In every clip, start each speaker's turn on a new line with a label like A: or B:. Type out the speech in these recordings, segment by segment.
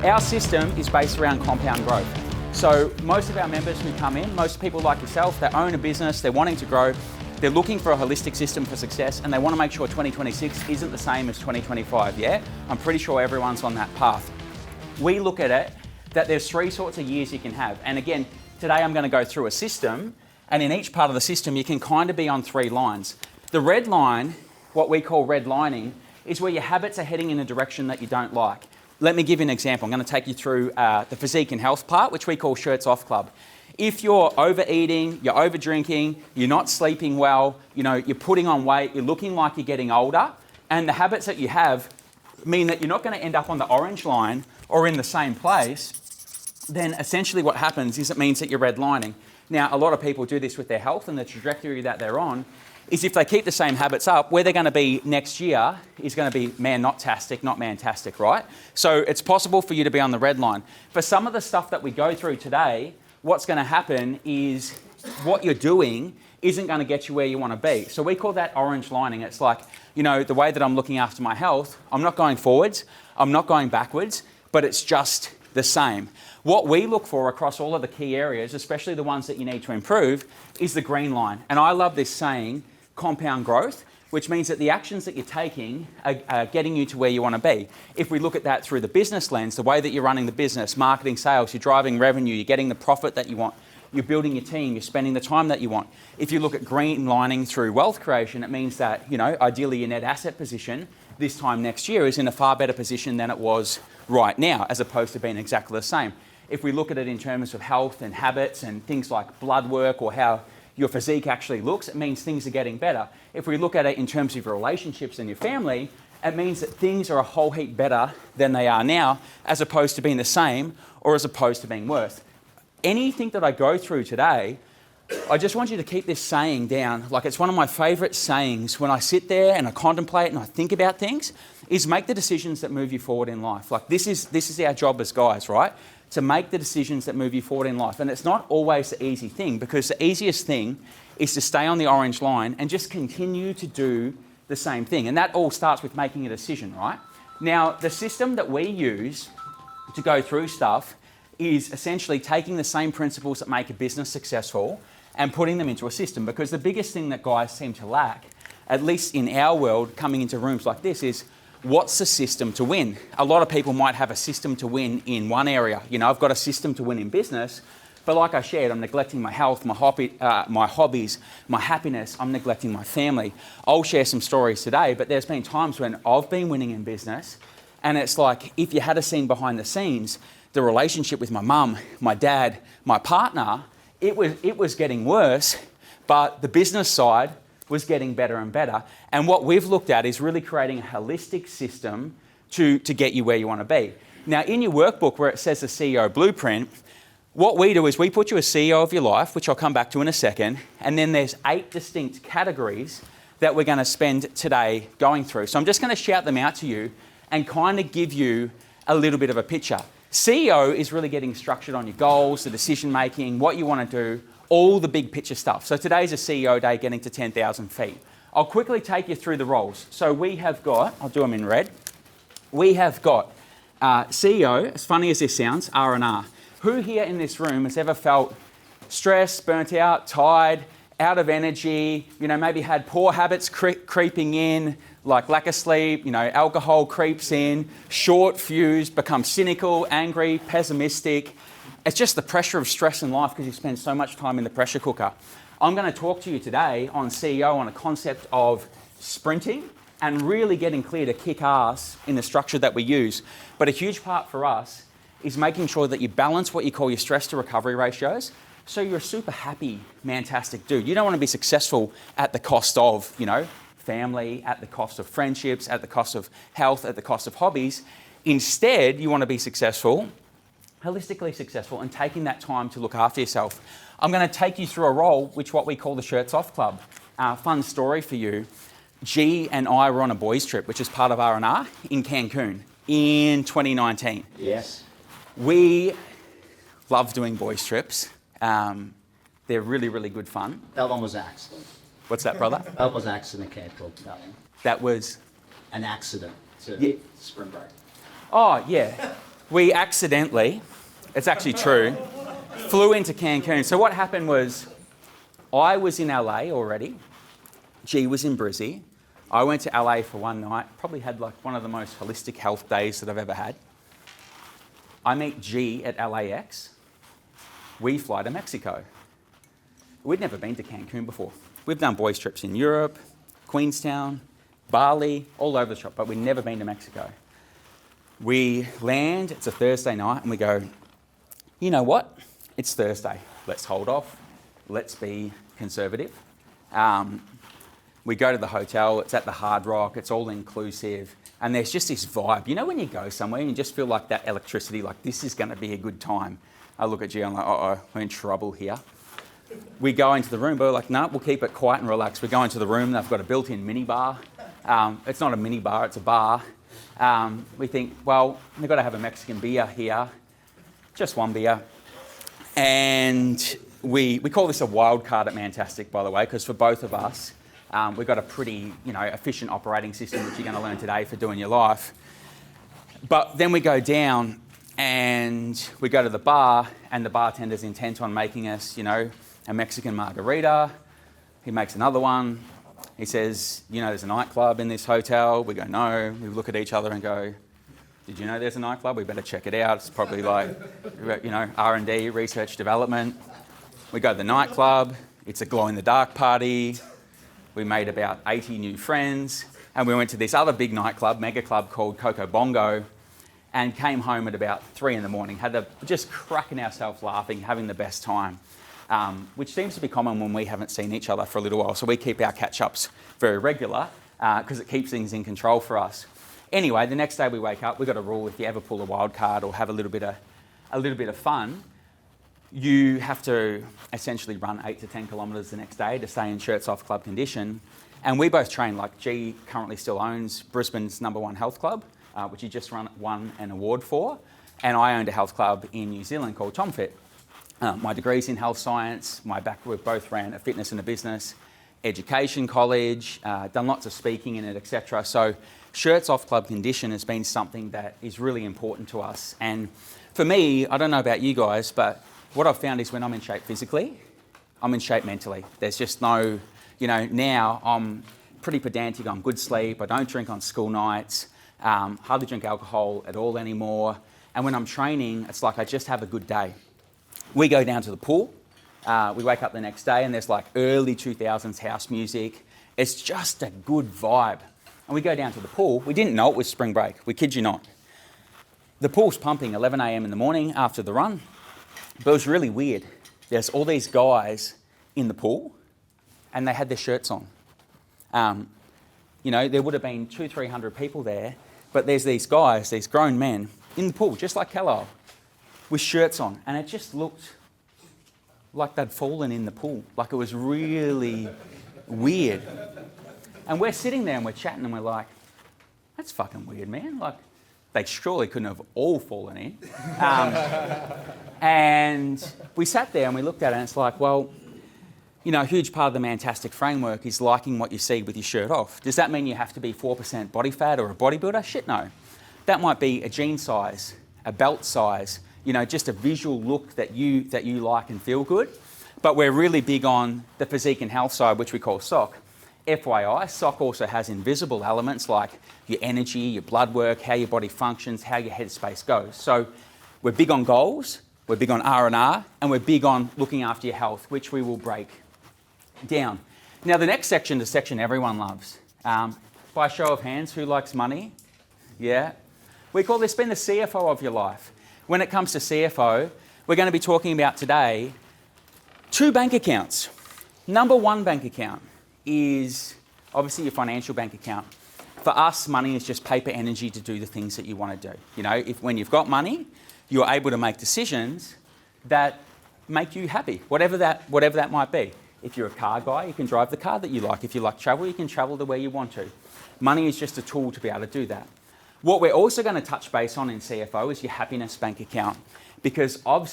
A: Our system is based around compound growth. So most of our members who come in, most people like yourself, they own a business, they're wanting to grow, they're looking for a holistic system for success, and they want to make sure 2026 isn't the same as 2025, yeah? I'm pretty sure everyone's on that path. We look at it that there's 3 sorts of years you can have. And again, today I'm going to go through a system, and in each part of the system you can kind of be on 3 lines. The red line, what we call red lining, is where your habits are heading in a direction that you don't like. Let me give you an example. I'm going to take you through the physique and health part, which we call Shirts Off Club. If you're overeating, you're over drinking, you're not sleeping well, you're putting on weight, you're looking like you're getting older, and the habits that you have mean that you're not going to end up on the orange line or in the same place, then essentially what happens is it means that you're redlining. Now, a lot of people do this with their health, and the trajectory that they're on is if they keep the same habits up, where they're going to be next year is going to be man-not-tastic, not mantastic, right? So it's possible for you to be on the red line. For some of the stuff that we go through today, what's going to happen is what you're doing isn't going to get you where you want to be. So we call that orange lining. It's like, the way that I'm looking after my health, I'm not going forwards, I'm not going backwards, but it's just the same. What we look for across all of the key areas, especially the ones that you need to improve, is the green line. And I love this saying, compound growth, which means that the actions that you're taking are getting you to where you want to be. If we look at that through the business lens, the way that you're running the business, marketing, sales, you're driving revenue, you're getting the profit that you want, you're building your team, you're spending the time that you want. If you look at green lining through wealth creation, it means that, ideally your net asset position this time next year is in a far better position than it was right now, as opposed to being exactly the same. If we look at it in terms of health and habits and things like blood work or how your physique actually looks, it means things are getting better. If we look at it in terms of your relationships and your family, it means that things are a whole heap better than they are now, as opposed to being the same or as opposed to being worse. Anything that I go through today, I just want you to keep this saying down. Like, it's one of my favorite sayings when I sit there and I contemplate and I think about things, is make the decisions that move you forward in life. Like, this is our job as guys, right? To make the decisions that move you forward in life. And it's not always the easy thing, because the easiest thing is to stay on the orange line and just continue to do the same thing. And that all starts with making a decision, right? Now, the system that we use to go through stuff is essentially taking the same principles that make a business successful and putting them into a system. Because the biggest thing that guys seem to lack, at least in our world, coming into rooms like this, is what's the system to win? A lot of people might have a system to win in one area. I've got a system to win in business, but like I shared, I'm neglecting my health, my hobbies, my happiness. I'm neglecting my family. I'll share some stories today, but there's been times when I've been winning in business, and it's like, if you had a scene behind the scenes, the relationship with my mum, my dad, my partner, it was getting worse, but the business side was getting better and better. And what we've looked at is really creating a holistic system to get you where you want to be. Now, in your workbook where it says the CEO Blueprint, what we do is we put you a CEO of your life, which I'll come back to in a second, and then there's 8 distinct categories that we're going to spend today going through. So I'm just going to shout them out to you and kind of give you a little bit of a picture. CEO is really getting structured on your goals, the decision making, what you want to do, all the big picture stuff. So today's a CEO day, getting to 10,000 feet. I'll quickly take you through the roles. So we have got, I'll do them in red. We have got CEO, as funny as this sounds, R&R. Who here in this room has ever felt stressed, burnt out, tired, out of energy, maybe had poor habits creeping in, like lack of sleep, alcohol creeps in, short fuse, become cynical, angry, pessimistic. It's just the pressure of stress in life because you spend so much time in the pressure cooker. I'm going to talk to you today on CEO on a concept of sprinting and really getting clear to kick ass in the structure that we use. But a huge part for us is making sure that you balance what you call your stress to recovery ratios. So you're a super happy, mantastic dude. You don't want to be successful at the cost of, family, at the cost of friendships, at the cost of health, at the cost of hobbies. Instead, you want to be successful, holistically successful, and taking that time to look after yourself. I'm going to take you through a role, what we call the Shirts Off Club. Fun story for you. G and I were on a boys trip, which is part of R&R, in Cancun in 2019.
B: Yes.
A: We love doing boys trips. They're really, really good fun.
B: That one was an accident.
A: What's that, brother?
B: That was an accident, Cancun. That one.
A: That was?
B: An accident.
A: Yeah.
B: Spring break.
A: Oh, yeah. we accidentally, it's actually true, flew into Cancun. So what happened was, I was in LA already, G was in Brizzy. I went to LA for one night, probably had like one of the most holistic health days that I've ever had. I meet G at LAX. We fly to Mexico. We'd never been to Cancun before. We've done boys trips in Europe, Queenstown, Bali, all over the shop, but we'd never been to Mexico. We land, it's a Thursday night, and we go, you know what? It's Thursday. Let's hold off. Let's be conservative. We go to the hotel, it's at the Hard Rock, it's all inclusive, and there's just this vibe. You know when you go somewhere and you just feel like that electricity, like this is gonna be a good time. I look at G, I'm like, uh-oh, we're in trouble here. We go into the room, but we're like, no, we'll keep it quiet and relaxed. We go into the room, they've got a built-in mini bar. It's not a mini bar, it's a bar. We think, well, we've got to have a Mexican beer here, just one beer. And we call this a wild card at Mantastic, by the way, because for both of us, we've got a pretty, efficient operating system, which you're going to learn today for doing your life. But then we go down and we go to the bar, and the bartender's intent on making us, a Mexican margarita. He makes another one. He says, there's a nightclub in this hotel. We go, no. We look at each other and go, did you know there's a nightclub? We better check it out. It's probably like, R&D, research development. We go to the nightclub. It's a glow-in-the-dark party. We made about 80 new friends. And we went to this other big nightclub, mega club called Coco Bongo, and came home at about 3 a.m. Just cracking ourselves laughing, having the best time. Which seems to be common when we haven't seen each other for a little while. So we keep our catch-ups very regular because it keeps things in control for us. Anyway, the next day we wake up, we've got a rule: if you ever pull a wild card or have a little bit of fun, you have to essentially run 8 to 10 kilometres the next day to stay in shirts off club condition. And we both train, like G currently still owns Brisbane's #1 health club, which he just won an award for. And I owned a health club in New Zealand called TomFit. My degree's in health science. We both ran a fitness and a business education college, done lots of speaking in it, etc. So shirts off club condition has been something that is really important to us. And for me, I don't know about you guys, but what I've found is when I'm in shape physically, I'm in shape mentally. There's just no, now I'm pretty pedantic on good sleep. I don't drink on school nights, hardly drink alcohol at all anymore. And when I'm training, it's like I just have a good day. We go down to the pool. We wake up the next day and there's like early 2000s house music. It's just a good vibe. And we go down to the pool. We didn't know it was spring break. We kid you not. The pool's pumping 11 a.m. in the morning after the run. But it was really weird. There's all these guys in the pool and they had their shirts on. There would have been 200-300 people there, but there's these guys, these grown men in the pool, just like Kello, with shirts on, and it just looked like they'd fallen in the pool. Like it was really weird. And we're sitting there and we're chatting and we're like, that's fucking weird, man. Like, they surely couldn't have all fallen in. And we sat there and we looked at it and it's like, well, a huge part of the Mantastic framework is liking what you see with your shirt off. Does that mean you have to be 4% body fat or a bodybuilder? Shit, no. That might be a jean size, a belt size, just a visual look that you like and feel good. But we're really big on the physique and health side, which we call SOC. FYI, SOC also has invisible elements like your energy, your blood work, how your body functions, how your headspace goes. So we're big on goals, we're big on R&R, and we're big on looking after your health, which we will break down. Now the next section, the section everyone loves. By show of hands, who likes money? Yeah. We call this being the CFO of your life. When it comes to CFO, we're going to be talking about today 2 bank accounts. Number 1 bank account is obviously your financial bank account. For us, money is just paper energy to do the things that you want to do. When you've got money, you're able to make decisions that make you happy, whatever that might be. If you're a car guy, you can drive the car that you like. If you like travel, you can travel to where you want to. Money is just a tool to be able to do that. What we're also going to touch base on in CFO is your happiness bank account, because I've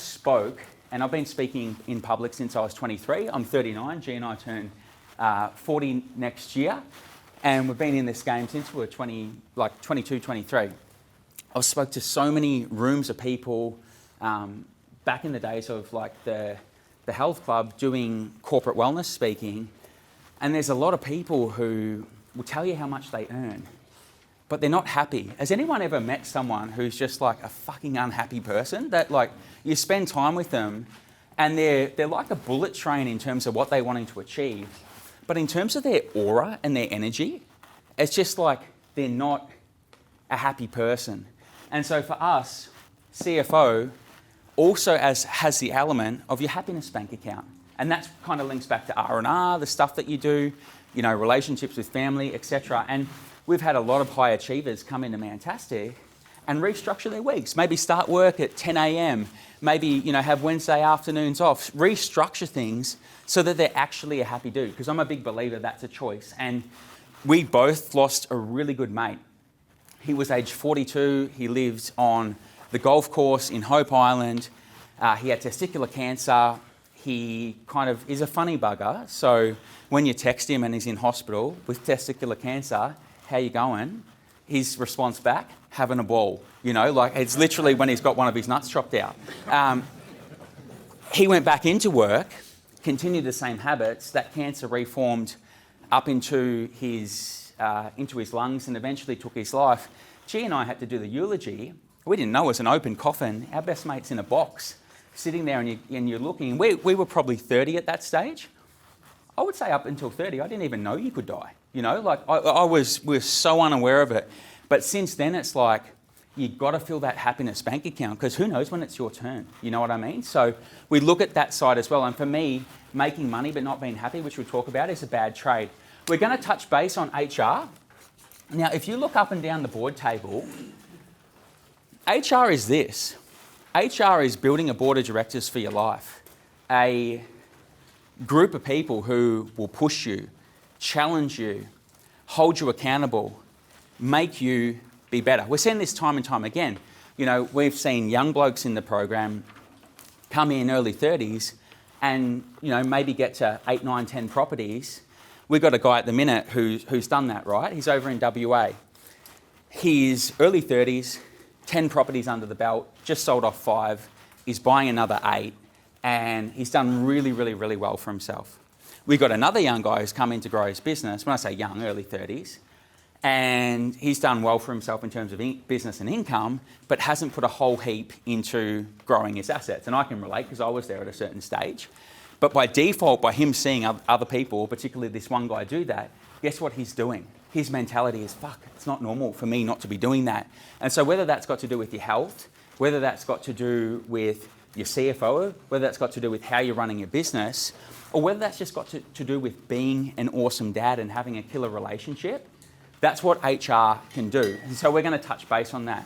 A: been speaking in public since I was 23. I'm 39. G and I turn 40 next year, and we've been in this game since we were 22, 23. I've spoke to so many rooms of people back in the days of like the health club doing corporate wellness speaking, and there's a lot of people who will tell you how much they earn, but they're not happy. Has anyone ever met someone who's just like a fucking unhappy person that like you spend time with them and they're like a bullet train in terms of what they're wanting to achieve, but in terms of their aura and their energy, it's just like they're not a happy person. And so for us, CFO also has the element of your happiness bank account. And that kind of links back to R&R, the stuff that you do, you know, relationships with family, etc. And we've had a lot of high achievers come into Mantastic and restructure their weeks. Maybe start work at 10 a.m, maybe, you know, have Wednesday afternoons off, restructure things so that they're actually a happy dude. Because I'm a big believer that's a choice. And we both lost a really good mate. He was age 42, he lived on the golf course in Hope Island. He had testicular cancer. He kind of is a funny bugger. So when you text him and he's in hospital with testicular cancer, how you going? His response back, having a ball. You know, like it's literally when he's got one of his nuts chopped out. He went back into work, continued the same habits. That cancer reformed up into his lungs and eventually took his life. G and I had to do the eulogy. We didn't know it was an open coffin. Our best mate's in a box, sitting there and you're looking. We were probably 30 at that stage. I would say up until 30, I didn't even know you could die. You know, like we were so unaware of it. But since then, it's like, you've got to fill that happiness bank account because who knows when it's your turn, you know what I mean? So we look at that side as well. And for me, making money but not being happy, which we'll talk about, is a bad trade. We're going to touch base on HR. Now, if you look up and down the board table, HR is this. HR is building a board of directors for your life. A group of people who will push you, challenge you, hold you accountable, make you be better. We're seeing this time and time again. You know, we've seen young blokes in the program come in early 30s and, you know, maybe get to 8, 9, 10 properties. We've got a guy at the minute who's done that, right? He's over in WA. He's early 30s, 10 properties under the belt, just sold off 5, he's buying another 8, and he's done really, really, really well for himself. We've got another young guy who's come in to grow his business, when I say young, early 30s, and he's done well for himself in terms of business and income, but hasn't put a whole heap into growing his assets. And I can relate because I was there at a certain stage. But by default, by him seeing other people, particularly this one guy, do that, guess what he's doing? His mentality is, fuck, it's not normal for me not to be doing that. And so whether that's got to do with your health, whether that's got to do with your CFO, whether that's got to do with how you're running your business, or whether that's just got to do with being an awesome dad and having a killer relationship, that's what HR can do. And so we're going to touch base on that.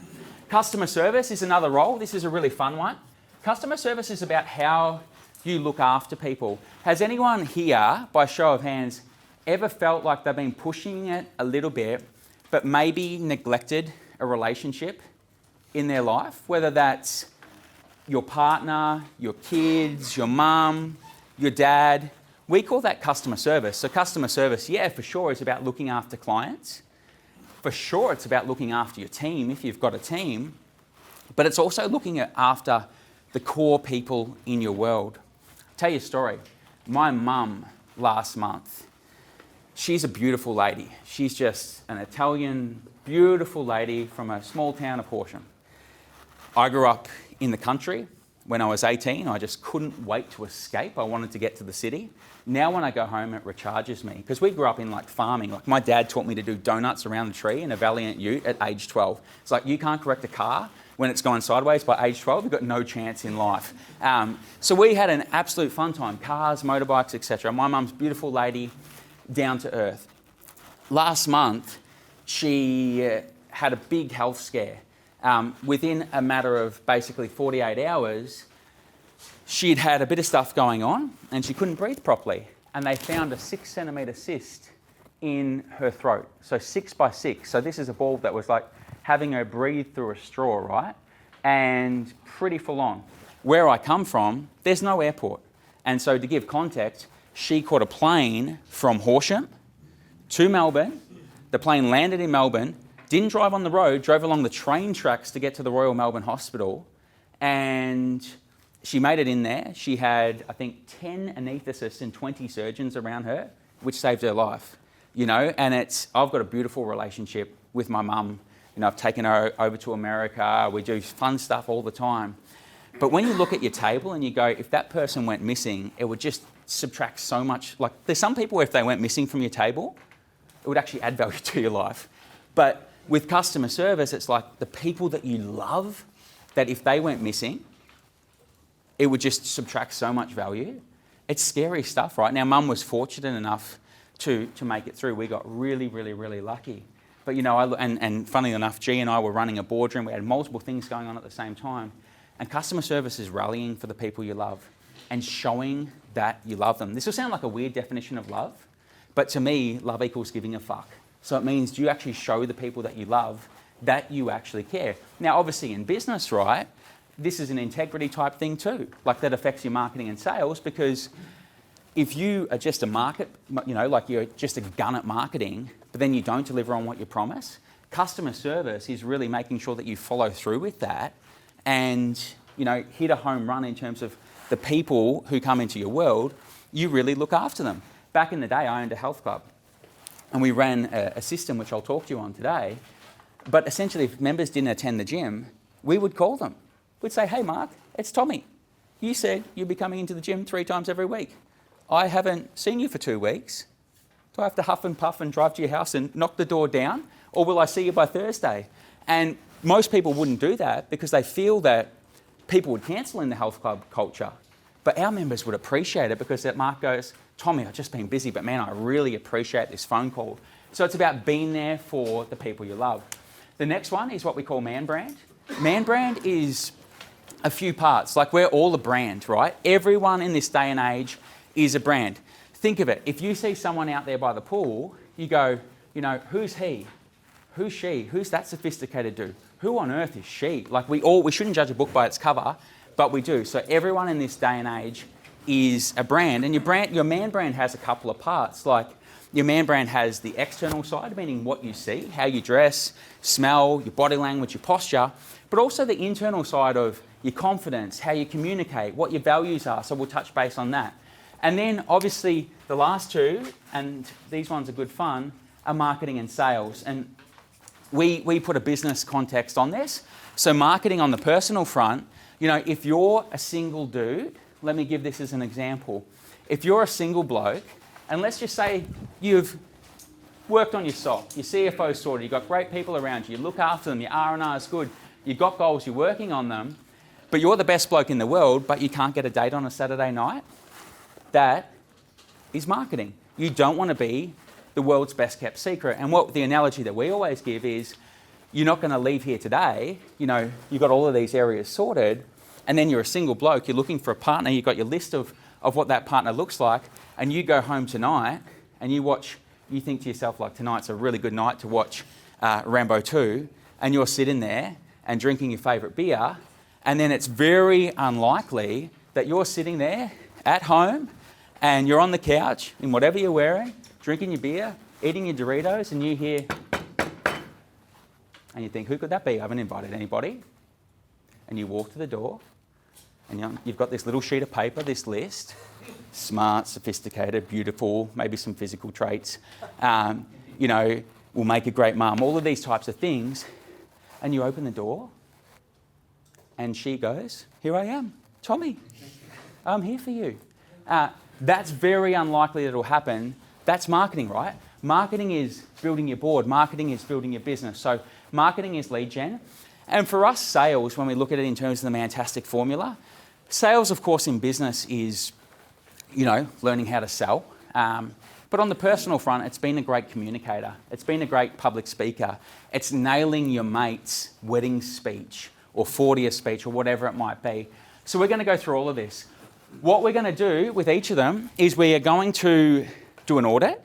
A: Customer service is another role. This is a really fun one. Customer service is about how you look after people. Has anyone here, by show of hands, ever felt like they've been pushing it a little bit, but maybe neglected a relationship in their life? Whether that's your partner, your kids, your mum, your dad. We call that customer service. So customer service, yeah, for sure, is about looking after clients. For sure, it's about looking after your team if you've got a team. But it's also looking after the core people in your world. I'll tell you a story. My mum last month, she's a beautiful lady. She's just an Italian, beautiful lady from a small town of Horsham. I grew up in the country. When I was 18, I just couldn't wait to escape. I wanted to get to the city. Now when I go home, it recharges me. Because we grew up in like farming. Like my dad taught me to do donuts around a tree in a Valiant Ute at age 12. It's like you can't correct a car when it's going sideways by age 12. You've got no chance in life. So we had an absolute fun time. Cars, motorbikes, etc. My mum's a beautiful lady, down to earth. Last month, she had a big health scare. Within a matter of basically 48 hours, she'd had a bit of stuff going on and she couldn't breathe properly. And they found a 6 centimetre cyst in her throat. So 6 by 6. So this is a ball that was like having her breathe through a straw, right? And pretty full on. Where I come from, there's no airport. And so to give context, she caught a plane from Horsham to Melbourne. The plane landed in Melbourne, didn't drive on the road, drove along the train tracks to get to the Royal Melbourne Hospital, and she made it in there. She had, I think, 10 anaesthetists and 20 surgeons around her, which saved her life, you know, and I've got a beautiful relationship with my mum. You know, I've taken her over to America. We do fun stuff all the time. But when you look at your table and you go, if that person went missing, it would just subtract so much. Like, there's some people, if they went missing from your table, it would actually add value to your life. But with customer service, it's like the people that you love, that if they went missing, it would just subtract so much value. It's scary stuff, right? Now, Mum was fortunate enough to make it through. We got really, really, really lucky. But, you know, and funnily enough, G and I were running a boardroom. We had multiple things going on at the same time. And customer service is rallying for the people you love and showing that you love them. This will sound like a weird definition of love, but to me, love equals giving a fuck. So it means, do you actually show the people that you love that you actually care? Now, obviously in business, right, this is an integrity type thing too. Like, that affects your marketing and sales, because if you are just a market, you know, like you're just a gun at marketing, but then you don't deliver on what you promise, customer service is really making sure that you follow through with that and, you know, hit a home run in terms of the people who come into your world. You really look after them. Back in the day, I owned a health club, and we ran a system which I'll talk to you on today. But essentially, if members didn't attend the gym, we would call them. We'd say, hey, Mark, it's Tommy. You said you'd be coming into the gym 3 times every week. I haven't seen you for 2 weeks. Do I have to huff and puff and drive to your house and knock the door down? Or will I see you by Thursday? And most people wouldn't do that because they feel that people would cancel in the health club culture. But our members would appreciate it because that Mark goes, Tommy, I've just been busy, but man, I really appreciate this phone call. So it's about being there for the people you love. The next one is what we call man brand. Man brand is a few parts. Like, we're all a brand, right? Everyone in this day and age is a brand. Think of it. If you see someone out there by the pool, you go, you know, who's he? Who's she? Who's that sophisticated dude? Who on earth is she? Like, we shouldn't judge a book by its cover, but we do. So everyone in this day and age is a brand. And your man brand has a couple of parts. Like, your man brand has the external side, meaning what you see, how you dress, smell, your body language, your posture, but also the internal side of your confidence, how you communicate, what your values are. So we'll touch base on that. And then obviously the last two, and these ones are good fun, are marketing and sales. And we put a business context on this. So marketing on the personal front, you know, if you're a single dude, let me give this as an example. If you're a single bloke, and let's just say you've worked on your SOP, your CFO sorted, you've got great people around you, you look after them, your R&R is good, you've got goals, you're working on them, but you're the best bloke in the world, but you can't get a date on a Saturday night, that is marketing. You don't want to be the world's best kept secret. And what the analogy that we always give is, you're not going to leave here today, you know, you've got all of these areas sorted, and then you're a single bloke, you're looking for a partner, you've got your list of what that partner looks like, and you go home tonight and you think to yourself, like, tonight's a really good night to watch Rambo 2, and you're sitting there and drinking your favourite beer, and then it's very unlikely that you're sitting there at home and you're on the couch in whatever you're wearing, drinking your beer, eating your Doritos, and you hear, and you think, who could that be? I haven't invited anybody. And you walk to the door, and you've got this little sheet of paper, this list, smart, sophisticated, beautiful, maybe some physical traits, you know, will make a great mum, all of these types of things. And you open the door, and she goes, here I am, Tommy, I'm here for you. That's very unlikely that it'll happen. That's marketing, right? Marketing is building your board. Marketing is building your business. So marketing is lead gen. And for us, sales, when we look at it in terms of the Mantastic formula, sales, of course, in business is, you know, learning how to sell. But on the personal front, it's been a great communicator. It's been a great public speaker. It's nailing your mate's wedding speech or 40th speech or whatever it might be. So we're going to go through all of this. What we're going to do with each of them is we are going to do an audit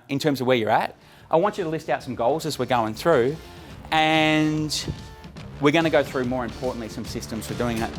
A: in terms of where you're at. I want you to list out some goals as we're going through, and we're going to go through, more importantly, some systems for doing that.